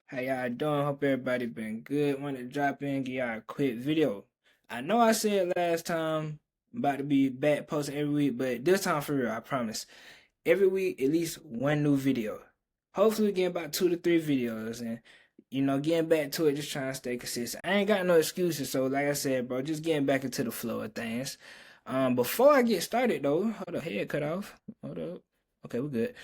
How y'all doing? Hope everybody been good. Want to drop in, give y'all a quick video. I know I said last time about to be back posting every week, but this time for real, I promise. Every week, at least one new video. Hopefully, getting about 2 to 3 videos, and getting back to it, just trying to stay consistent. I ain't got no excuses, so like I said, bro, just getting back into the flow of things. Before I get started though, hold up, head cut off. Hold up. Okay, we're good.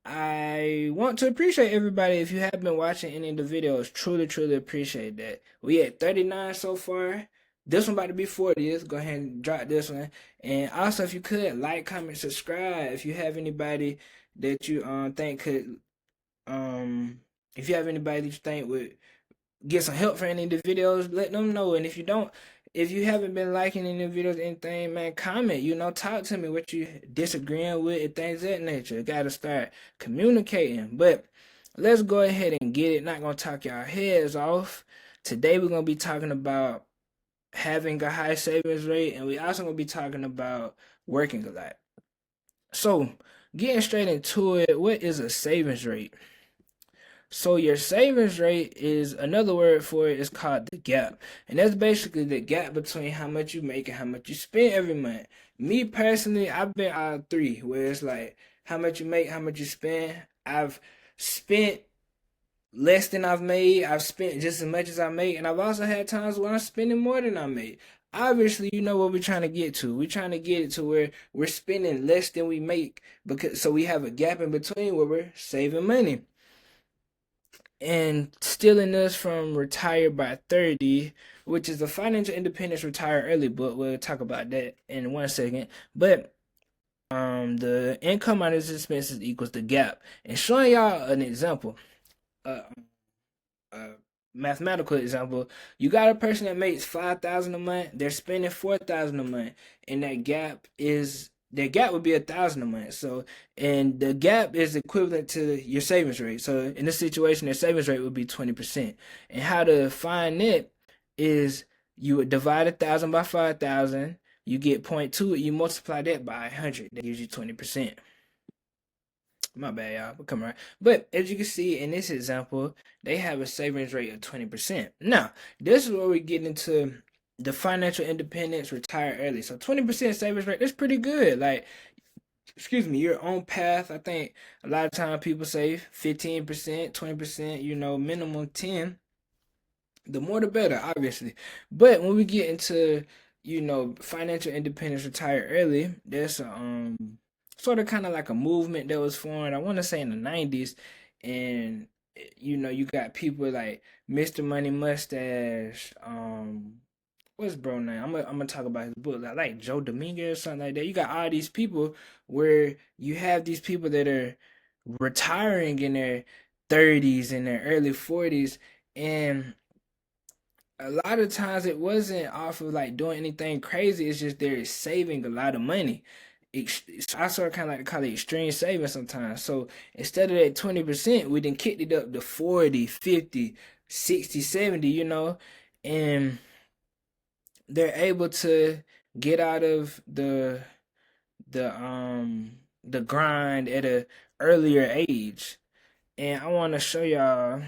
I want to appreciate everybody if you have been watching any of the videos. Truly, truly appreciate that. We at 39 so far. This one about to be 40. Let's go ahead and drop this one. And also, if you could like, comment, subscribe. If you have anybody that you think could if you have anybody that you think would get some help for any of the videos, let them know. And if you haven't been liking any of the videos, anything, man, comment, talk to me what you disagreeing with and things of that nature. Gotta start communicating. But let's go ahead and get it. Not gonna talk y'all heads off. Today we're gonna be talking about having a high savings rate, and we also gonna be talking about working a lot. So getting straight into it, what is a savings rate? So your savings rate is another word for it is called the gap. And that's basically the gap between how much you make and how much you spend every month. Me personally, I've been out three where it's like how much you make, how much you spend. I've spent less than I've made. I've spent just as much as I make, and I've also had times where I'm spending more than I made. Obviously, you know what we're trying to get to. We're trying to get it to where we're spending less than we make because so we have a gap in between where we're saving money and stealing us from Retire by 30, which is the Financial Independence Retire Early book. We'll talk about that in 1 second. But the income minus expenses equals the gap. And showing y'all an example, uh, a mathematical example, you got a person that makes 5,000 a month, they're spending 4,000 a month, and that gap is their gap would be 1,000 a month. So, and the gap is equivalent to your savings rate. So, in this situation, their savings rate would be 20%. And how to find it is you would divide 1,000 by 5,000, you get point 0.2, you multiply that by 100, that gives you 20%. My bad, y'all. But come on. But as you can see in this example, they have a savings rate of 20%. Now, this is where we get into the financial independence, retire early. So 20% savings rate, that's pretty good. Like, excuse me, your own path. I think a lot of time people say 15%, 20%, minimum 10. The more the better, obviously. But when we get into, financial independence, retire early, there's sort of kind of like a movement that was formed, I want to say in the 90s. And you got people like Mr. Money Mustache, what's bro name? I'm gonna talk about his book, like Joe Dominguez or something like that. You got all these people where you have these people that are retiring in their 30s and their early 40s, and a lot of times it wasn't off of like doing anything crazy. It's just they're saving a lot of money. I sort of kind of like to call it extreme saving sometimes. So instead of that 20%, we then kicked it up to 40, 50, 60, 70, and they're able to get out of the grind at a earlier age. And I want to show y'all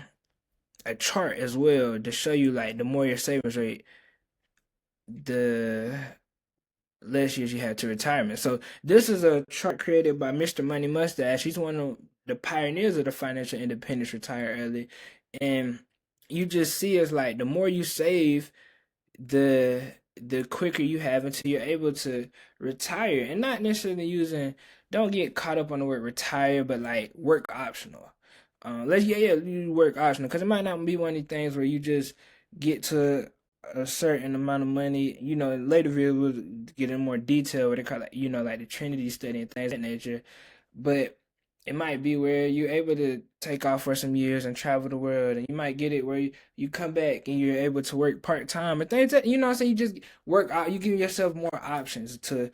a chart as well to show you like the more your savings rate, the less years you have to retirement. So this is a chart created by Mr. Money Mustache. He's one of the pioneers of the financial independence, retire early. And you just see it's like the more you save, the quicker you have until you're able to retire. And not necessarily don't get caught up on the word retire, but like work optional. You work optional because it might not be one of these things where you just get to a certain amount of money. Later we'll get in more detail what they call it, like the Trinity study and things of that nature. But it might be where you're able to take off for some years and travel the world, and you might get it where you come back and you're able to work part time and things that what I'm saying. You just work out. You give yourself more options to.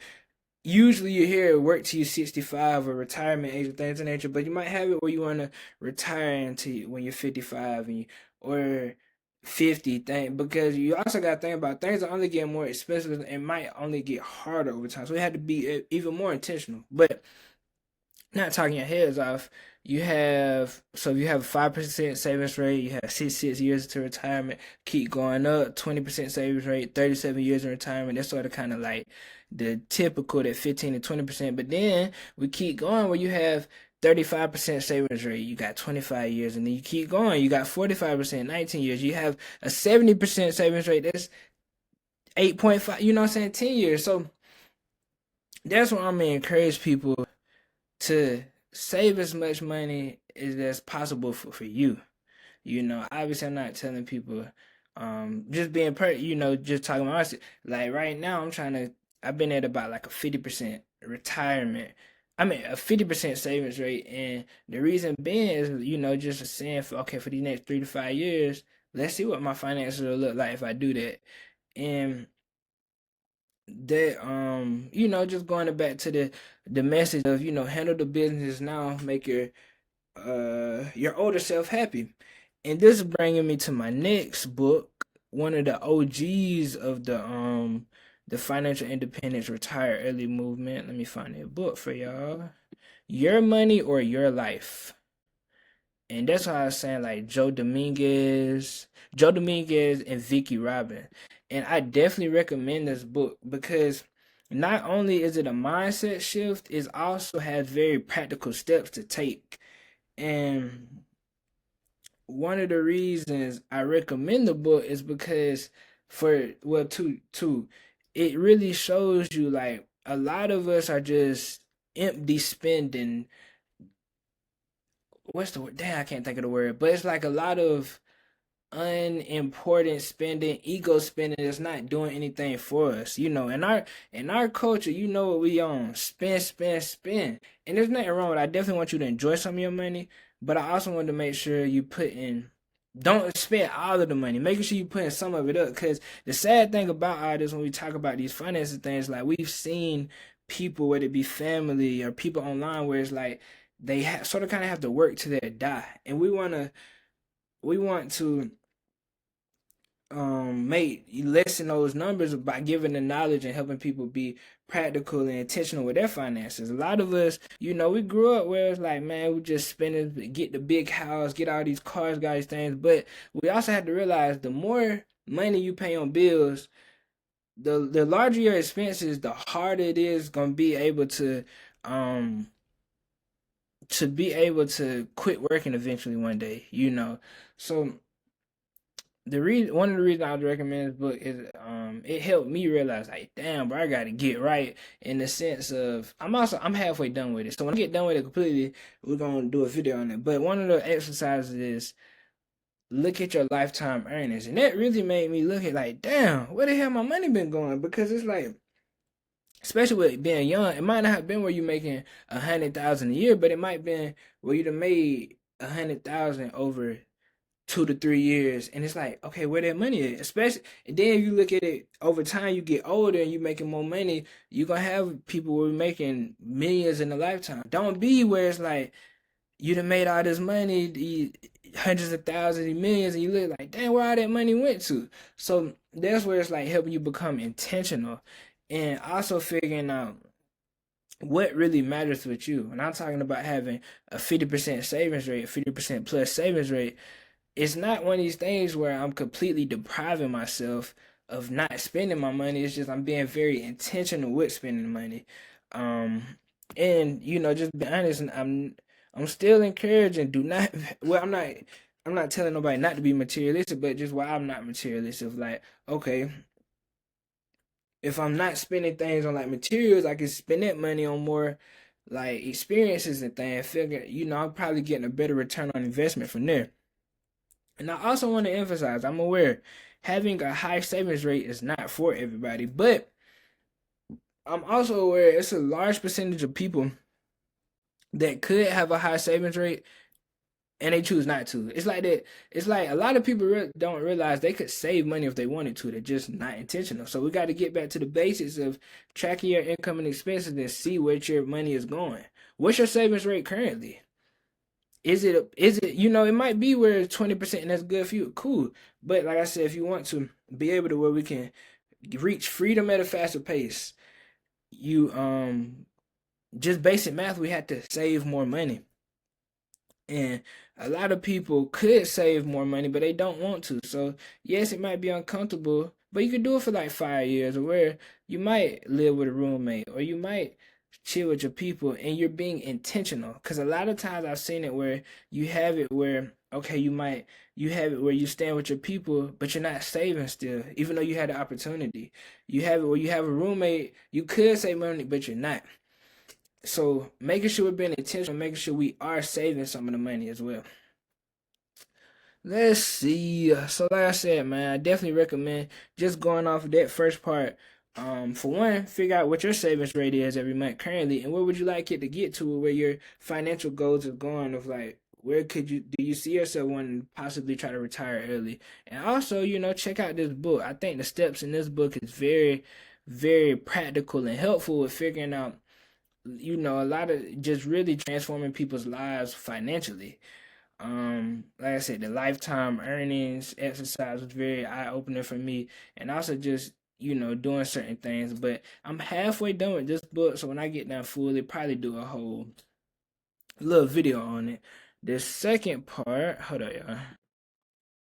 Usually you hear work till you're 65 or retirement age or things of nature, but you might have it where you want to retire until when you're 55 or 50 thing, because you also got to think about things are only getting more expensive and might only get harder over time. So we had to be even more intentional. But not talking your heads off. You have so if you have a 5% savings rate, you have 6 years to retirement, keep going up, 20% savings rate, 37 years in retirement. That's sort of kind of like the typical that 15 to 20%. But then we keep going where you have 35% savings rate, you got 25 years, and then you keep going, you got 45%, 19 years, you have a 70% savings rate, that's 8.5, you know what I'm saying, 10 years. So that's what I'm gonna encourage people to save as much money as possible for you. Obviously I'm not telling people just being just talking about myself. Like right now I've been at about like a 50% retirement. I mean a 50% savings rate, and the reason being is, just saying for these next 3 to 5 years, let's see what my finances will look like if I do that. And that just going back to the message of, handle the business now, make your older self happy. And this is bringing me to my next book, one of the OGs of the financial independence retire early movement. Let me find that book for y'all. Your Money or Your Life. And that's why I was saying like Joe Dominguez and Vicky Robin. And I definitely recommend this book because not only is it a mindset shift, it also has very practical steps to take. And one of the reasons I recommend the book is because it really shows you like a lot of us are just empty spending. What's the word? Damn, I can't think of the word, but it's like a lot of unimportant spending, ego spending that's not doing anything for us. In our culture, what we on. Spend, spend, spend. And there's nothing wrong with it. I definitely want you to enjoy some of your money, but I also want to make sure you put in don't spend all of the money. Making sure you putting some of it up. Cause the sad thing about all this when we talk about these finances things, like we've seen people, whether it be family or people online, where it's like they sort of kind of have to work to their die. And we want to make lessen those numbers by giving the knowledge and helping people be practical and intentional with their finances. A lot of us, we grew up where it's like, man, we just spending, get the big house, get all these cars, got these things. But we also have to realize the more money you pay on bills, the larger your expenses, the harder it is gonna be able um to quit working eventually one day. So one of the reasons I would recommend this book is it helped me realize like, damn, bro, I gotta get right, in the sense of I'm halfway done with it. So when I get done with it completely, we're gonna do a video on it. But one of the exercises is look at your lifetime earnings. And that really made me look at like, damn, where the hell my money been going? Because it's like, especially with being young, it might not have been where you making 100,000 a year, but it might been where you'd have made 100,000 over 2 to 3 years, and it's like, okay, where that money is. Especially, and then if you look at it over time, you get older and you making more money, you're gonna have people who are making millions in a lifetime. Don't be where it's like you done made all this money, these hundreds of thousands and millions, and you look like, damn, where all that money went to. So that's where it's like helping you become intentional, and also figuring out what really matters with you. And I'm talking about having a 50% savings rate, 50% plus savings rate. It's not one of these things where I'm completely depriving myself of not spending my money. It's just I'm being very intentional with spending money. Um, and just be honest, and I'm still encouraging. Do not. Well, I'm not telling nobody not to be materialistic, but just why I'm not materialistic. Like, okay, if I'm not spending things on like materials, I can spend that money on more like experiences and things. Figure, I'm probably getting a better return on investment from there. And I also want to emphasize, I'm aware having a high savings rate is not for everybody, but I'm also aware it's a large percentage of people that could have a high savings rate and they choose not to. It's like that. It's like a lot of people don't realize they could save money if they wanted to. They're just not intentional. So we got to get back to the basics of tracking your income and expenses and see where your money is going. What's your savings rate currently? Is it it might be where it's 20% and that's good for you. Cool. But like I said, if you want to be able to where we can reach freedom at a faster pace, you just basic math, we had to save more money. And a lot of people could save more money, but they don't want to. So, yes, it might be uncomfortable, but you can do it for like 5 years, or where you might live with a roommate, or you might chill with your people, and you're being intentional. Because a lot of times I've seen it where you have it where, okay, you have it where you stand with your people, but you're not saving still, even though you had the opportunity. You have it where you have a roommate, you could save money, but you're not. So making sure we're being intentional, making sure we are saving some of the money as well. Let's see. So like I said, man, I definitely recommend just going off of that first part. For one, figure out what your savings rate is every month currently, and where would you like it to get to, where your financial goals are going. Of like, where could you do you see yourself wanting to possibly try to retire early? And also, check out this book. I think the steps in this book is very, very practical and helpful with figuring out a lot of just really transforming people's lives financially. Like I said, the lifetime earnings exercise was very eye opening for me, and also just doing certain things. But I'm halfway done with this book, so when I get done fully, probably do a whole little video on it. The second part, hold on, y'all.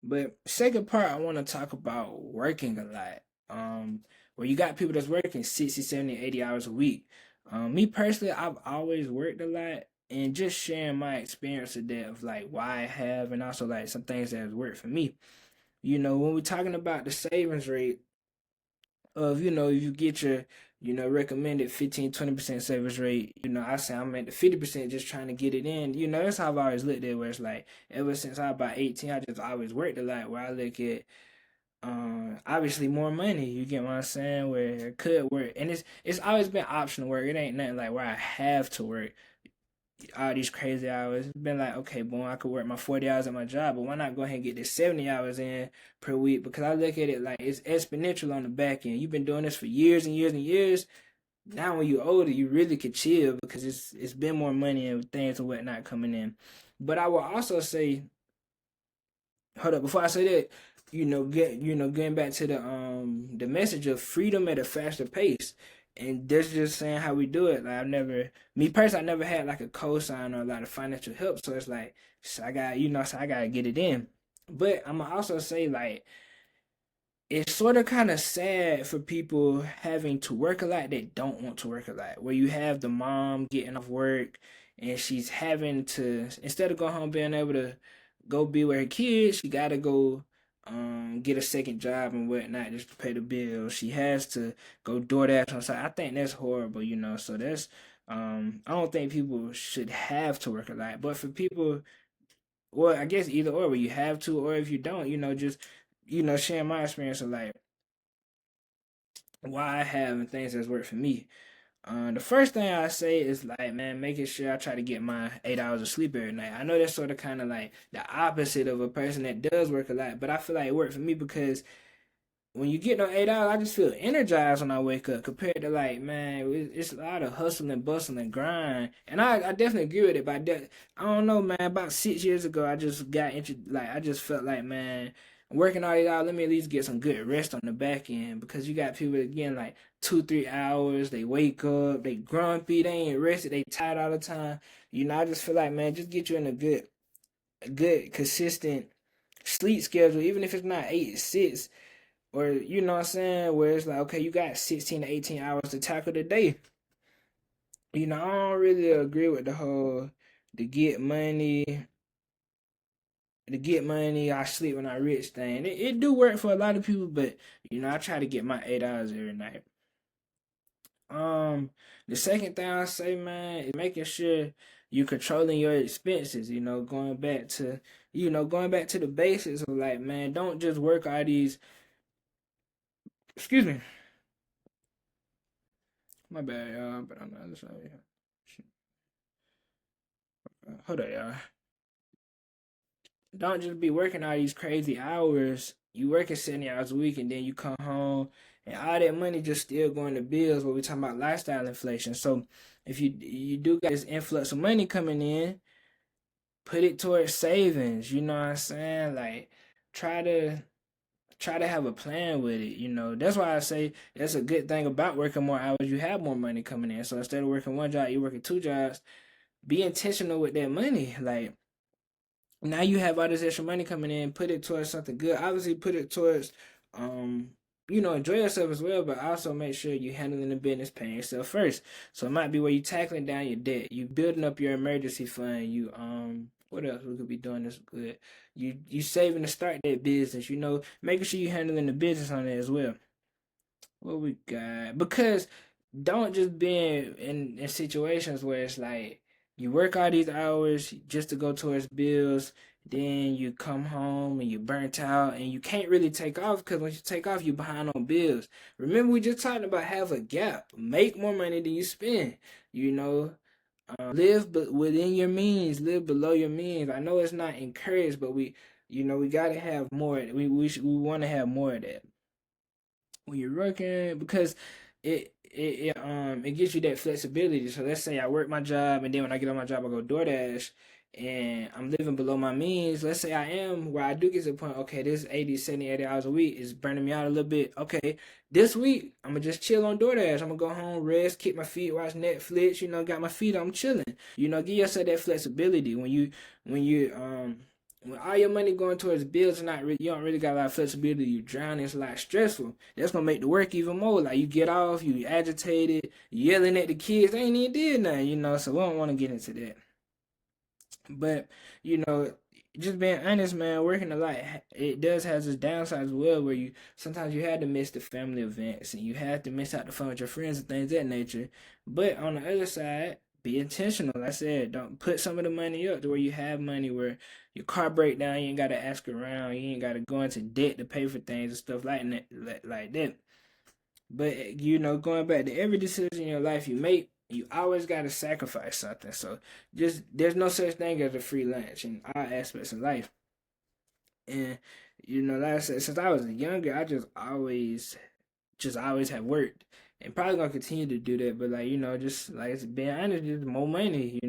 But second part, I want to talk about working a lot. Where you got people that's working 60, 70, 80 hours a week. Me personally, I've always worked a lot, and just sharing my experience of that, of like why I have, and also like some things that has worked for me. When we're talking about the savings rate of, you get your, recommended 15, 20% savings rate, I say I'm at the 50% just trying to get it in. That's how I've always looked at it, where it's like ever since I was about 18, I just always worked a lot, where I look at obviously more money. You get what I'm saying? Where it could work. And it's always been optional work. It ain't nothing like where I have to work all these crazy hours. It's been like, okay, boom, I could work my 40 hours at my job, but why not go ahead and get this 70 hours in per week? Because I look at it like it's exponential on the back end. You've been doing this for years and years and years. Now when you're older, you really could chill because it's been more money and things and whatnot coming in. But I will also say, hold up, before I say that, getting back to the message of freedom at a faster pace. And that's just saying how we do it. Like me personally, I never had like a cosign or a lot of financial help. So it's like, so I got, so I gotta get it in. But I'm gonna also say like it's sort of kind of sad for people having to work a lot that don't want to work a lot. Where you have the mom getting off work and she's having to, instead of going home being able to go be with her kids, she got to go get a second job and whatnot just to pay the bills. She has to go DoorDash on side. I think that's horrible. So that's I don't think people should have to work a lot. But for people, well, I guess either or, where you have to, or if you don't, just sharing my experience of like why I have and things that's worked for me. The first thing I say is like, man, making sure I try to get my 8 hours of sleep every night. I know that's sort of kind of like the opposite of a person that does work a lot, but I feel like it worked for me because when you get no 8 hours, I just feel energized when I wake up compared to like, man, it's a lot of hustle and bustle and grind. And I definitely agree with it, but I don't know, man. About 6 years ago, I just got into like, I just felt like, man, I'm working all these hours. Let me at least get some good rest on the back end because you got people again like 2, 3 hours. They wake up, they grumpy, they ain't rested, they tired all the time. I just feel like, man, just get you in a good, consistent sleep schedule, even if it's not 8 to 6, or you know what I'm saying, where it's like, okay, you got 16 to 18 hours to tackle the day. I don't really agree with the whole to get money, I sleep when I rich thing. It do work for a lot of people, but I try to get my 8 hours every night. Um, the second thing I say, man, is making sure you controlling your expenses. Going back to the basics of like, man, don't just work all these. Excuse me, my bad, y'all. But on the other side, yeah. Hold up, y'all. Don't just be working all these crazy hours. You working 70 hours a week and then you come home and all that money just still going to bills. What we talking about lifestyle inflation. So if you do got this influx of money coming in, put it towards savings. You know what I'm saying? Like try to try to have a plan with it. That's why I say that's a good thing about working more hours. You have more money coming in. So instead of working one job, you're working two jobs. Be intentional with that money. Like, now you have all this extra money coming in, put it towards something good. Obviously, put it towards, um, enjoy yourself as well, but also make sure you handling the business, paying yourself first. So it might be where you tackling down your debt, you building up your emergency fund, what else we could be doing this good? You saving to start that business, making sure you handling the business on it as well. What we got? Because don't just be in situations where it's like you work all these hours just to go towards bills, then you come home and you burnt out and you can't really take off because once you take off, you behind on bills. Remember, we just talked about have a gap, make more money than you spend. You know, live but within your means, live below your means. I know it's not encouraged, but we gotta have more. We want to have more of that when you're working because it gives you that flexibility. So let's say I work my job and then when I get on my job I go DoorDash and I'm living below my means. Let's say I am where I do get to the point, okay, this 80, 70, 80 hours a week is burning me out a little bit. Okay, this week I'm gonna just chill on DoorDash. I'm gonna go home, rest, kick my feet, watch Netflix, got my feet, I'm chilling. Give yourself that flexibility when all your money going towards bills, not really, you don't really got a lot of flexibility. You drown. It's a lot stressful. That's gonna make the work even more. Like you get off, you agitated, yelling at the kids. They ain't even did nothing, So we don't want to get into that. But you know, just being honest, man, working a lot, it does has its downsides as well. Where you sometimes you had to miss the family events and you had to miss out the fun with your friends and things of that nature. But on the other side, be intentional. Like I said, don't put some of the money up to where you have money where your car break down, you ain't gotta ask around, you ain't gotta go into debt to pay for things and stuff like that, like that. But going back to every decision in your life you make, you always gotta sacrifice something. So just there's no such thing as a free lunch in all aspects of life. And like I said, since I was younger, I just always have worked and probably gonna continue to do that. But like just like it's being honest, just more money.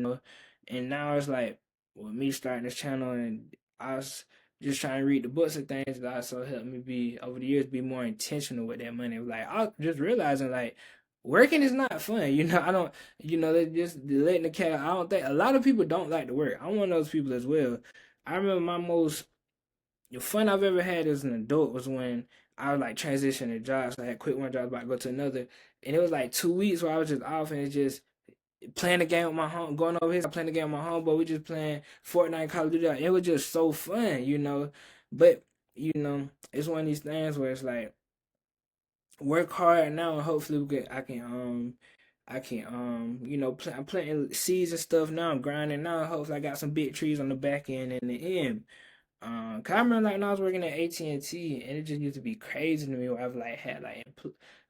And now it's like with me starting this channel and I was just trying to read the books and things that also helped me be over the years be more intentional with that money. Like I just realizing like working is not fun. I don't. They just letting the cat. I don't think a lot of people don't like to work. I'm one of those people as well. I remember my most the fun I've ever had as an adult was when I was like transitioning jobs. So I had quit one job, about to go to another, and it was like 2 weeks where I was just off and it just playing the game with my home, going over here, playing the game with my homeboy. We just playing Fortnite, Call of Duty. It was just so fun. But it's one of these things where it's like work hard now and hopefully I'm planting seeds and stuff now. I'm grinding now. Hopefully I got some big trees on the back end and the end. 'Cause I remember like when I was working at AT&T and it just used to be crazy to me where I've like had like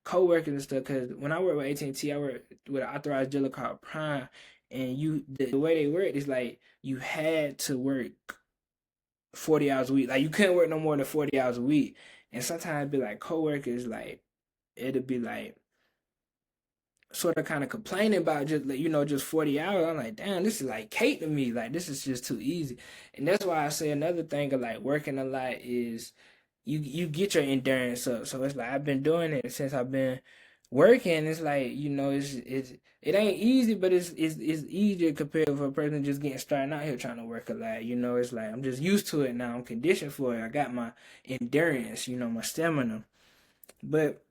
co-workers and stuff. Cause when I worked with AT&T, I worked with an authorized dealer called Prime, and the way they worked is like you had to work 40 hours a week. Like you couldn't work no more than 40 hours a week. And sometimes it'd be like co-workers like it'd be like sort of kind of complaining about just like, just 40 hours. I'm like, damn, this is like cake to me. Like this is just too easy. And that's why I say another thing of like working a lot is you get your endurance up. So it's like I've been doing it since I've been working. It's like, it ain't easy, but it's easier compared to a person just getting started out here trying to work a lot. It's like I'm just used to it now. I'm conditioned for it. I got my endurance, my stamina. But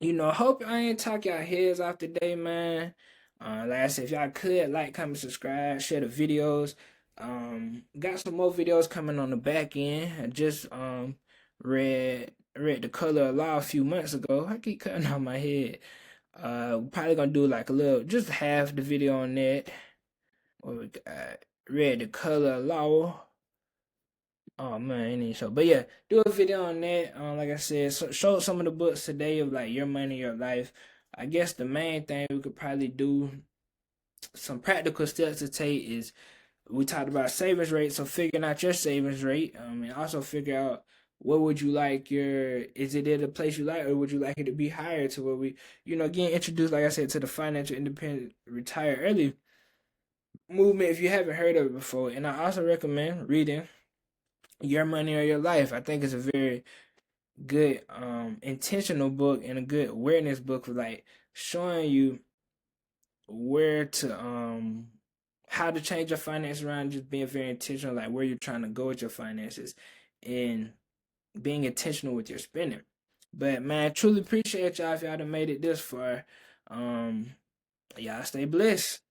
hope I ain't talk y'all heads off today, man. Like I said, if y'all could like, comment, subscribe, share the videos. Got some more videos coming on the back end. I just read The Color of Law a few months ago. I keep cutting off my head. Probably gonna do like a little, just half the video on that. What we got? Read The Color of Law. Oh man, any show. But yeah, do a video on that. Like I said, show some of the books today of like your money, your life. I guess the main thing we could probably do some practical steps to take is we talked about savings rate, so figuring out your savings rate, and also figure out what would you like is it at a place you like or would you like it to be higher to where we, getting introduced, like I said, to the financial independent retire early movement if you haven't heard of it before. And I also recommend reading Your Money or Your Life. I think it's a very good intentional book and a good awareness book for like showing you where to how to change your finance around, just being very intentional, like where you're trying to go with your finances and being intentional with your spending. But man, truly appreciate y'all if y'all done made it this far. Y'all stay blessed.